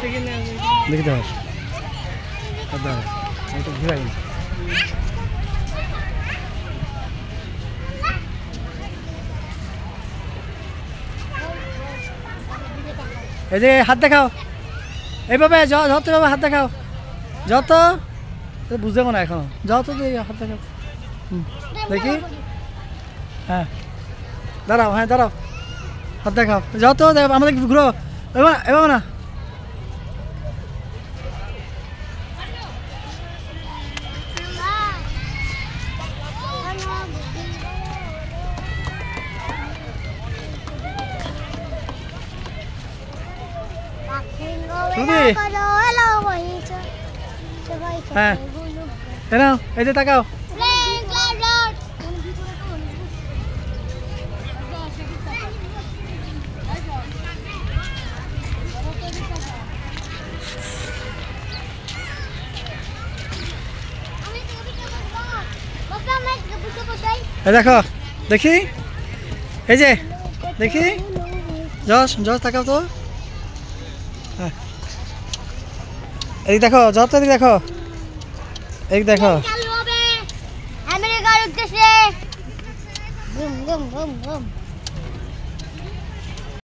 দেখি ধর ধর এটা ঘুরাই এই যে হাত দেখাও এইভাবে যত হাত দেখাও যত বুঝতে না এখন যত হাত দেখাও দেখি হ্যাঁ দাঁড়াও হ্যাঁ দাঁড়াও হাত দেখাও যত আমাদের ঘুরো এবার না হ্যাঁ এনাও এই যে তাকাও দেখো দেখি এই যে দেখি যশ যশ তাকাও তো হ্যাঁ এই দেখো যত দিক দেখো এই দেখো আমেরিকার উদ্দেশ্যে